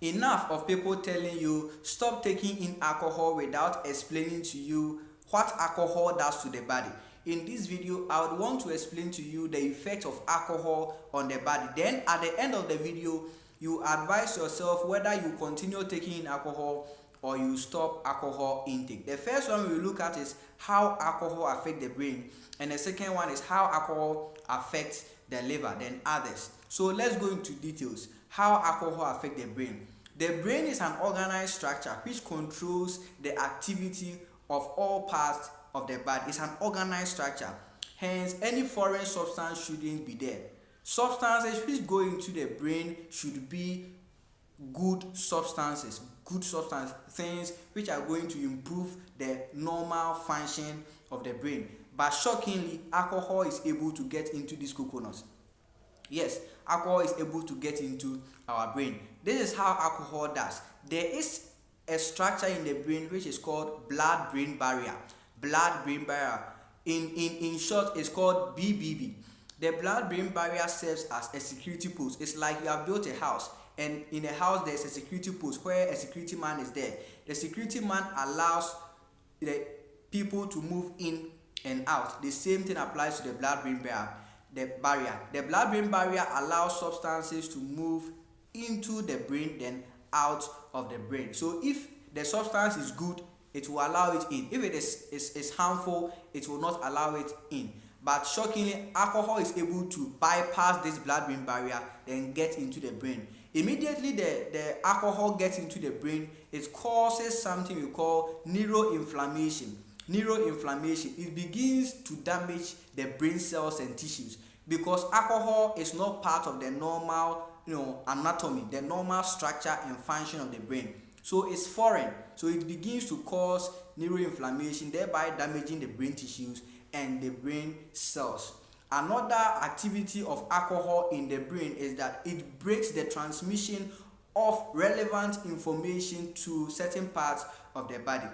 Enough of people telling you stop taking in alcohol without explaining to you what alcohol does to the body. In this video, I would want to explain to you the effect of alcohol on the body. Then at the end of the video, you advise yourself whether you continue taking in alcohol or you stop alcohol intake. The first one we look at is how alcohol affects the brain, and the second one is how alcohol affects the liver, then others. So let's go into details. How alcohol affects the brain. The brain is an organized structure which controls the activity of all parts of the body. It's an organized structure. Hence, any foreign substance shouldn't be there. Substances which go into the brain should be good substances, things which are going to improve the normal function of the brain. But shockingly, alcohol is able to get into these coconuts. Yes, alcohol is able to get into our brain. This is how alcohol does. There is a structure in the brain which is called blood-brain barrier. Blood-brain barrier. In short, it's called BBB. The blood-brain barrier serves as a security post. It's like you have built a house, and in a house there's a security post where a security man is there. The security man allows the people to move in and out. The same thing applies to the blood-brain barrier. The blood-brain barrier allows substances to move into the brain then out of the brain. So if the substance is good, it will allow it in. If it is harmful, it will not allow it in. But shockingly, alcohol is able to bypass this blood-brain barrier and get into the brain. Immediately the alcohol gets into the brain, it causes something we call neuroinflammation. It begins to damage the brain cells and tissues, because alcohol is not part of the normal anatomy, the normal structure and function of the brain. So it's foreign. So it begins to cause neuroinflammation, thereby damaging the brain tissues and the brain cells. Another activity of alcohol in the brain is that it breaks the transmission of relevant information to certain parts of the body.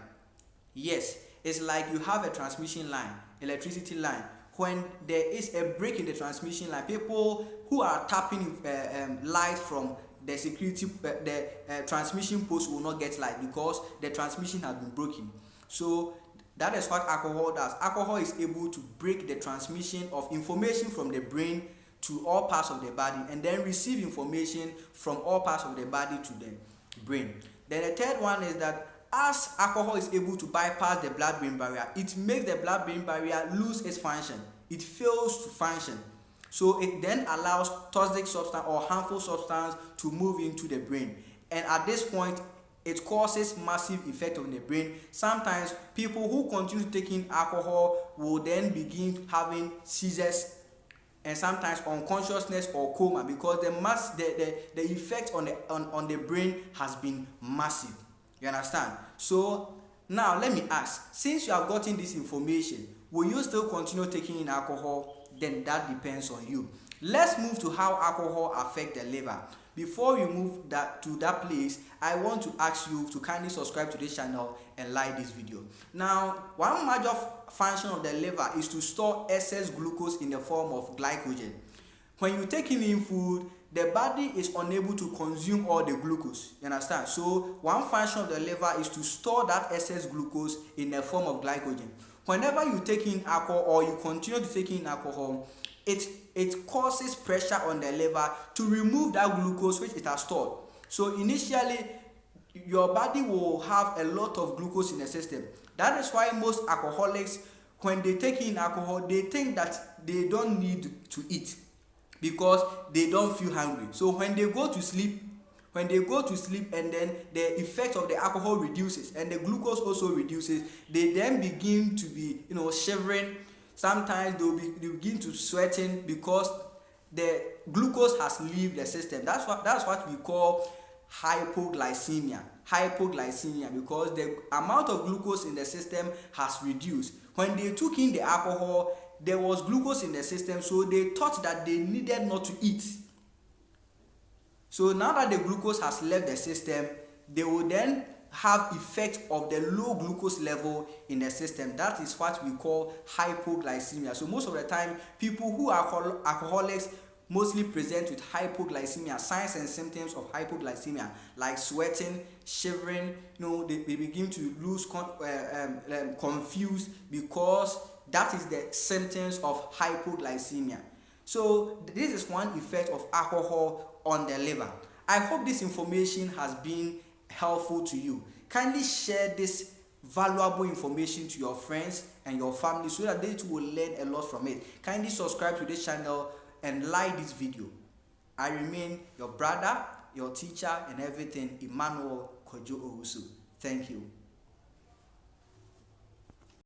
Yes, it's like you have a transmission line, electricity line. When there is a break in the transmission line, people who are tapping light from the security, transmission post will not get light because the transmission has been broken. So that is what alcohol does. Alcohol is able to break the transmission of information from the brain to all parts of the body, and then receive information from all parts of the body to the brain. Then the third one is that as alcohol is able to bypass the blood-brain barrier, it makes the blood-brain barrier lose its function. It fails to function. So it then allows toxic substance or harmful substance to move into the brain. And at this point, it causes massive effect on the brain. Sometimes people who continue taking alcohol will then begin having seizures and sometimes unconsciousness or coma, because the effect on the brain has been massive. You understand? So now let me ask, since you have gotten this information, will you still continue taking in alcohol? Then that depends on you. Let's move to how alcohol affects the liver. Before we move to that place, I want to ask you to kindly subscribe to this channel and like this video. Now, one major function of the liver is to store excess glucose in the form of glycogen. When you take in food, the body is unable to consume all the glucose. You understand? So one function of the liver is to store that excess glucose in the form of glycogen. Whenever you take in alcohol or you continue to take in alcohol, it causes pressure on the liver to remove that glucose which it has stored. So initially, your body will have a lot of glucose in the system. That is why most alcoholics, when they take in alcohol, they think that they don't need to eat because they don't feel hungry. So when they go to sleep and then the effect of the alcohol reduces and the glucose also reduces, they then begin to be shivering. Sometimes they begin to sweating because the glucose has left the system. That's what we call hypoglycemia, because the amount of glucose in the system has reduced. When they took in the alcohol, there was glucose in the system, so they thought that they needed not to eat. So now that the glucose has left the system, they will then have effect of the low glucose level in the system. That is what we call hypoglycemia. So most of the time, people who are alcoholics, mostly present with hypoglycemia, signs and symptoms of hypoglycemia like sweating, shivering. They begin to lose confused, because that is the symptoms of hypoglycemia. So this is one effect of alcohol on the liver. I hope this information has been helpful to you. Kindly share this valuable information to your friends and your family so that they too will learn a lot from it. Kindly subscribe to this channel and like this video. I remain your brother, your teacher and everything, Emmanuel Kojo Owusu. Thank you.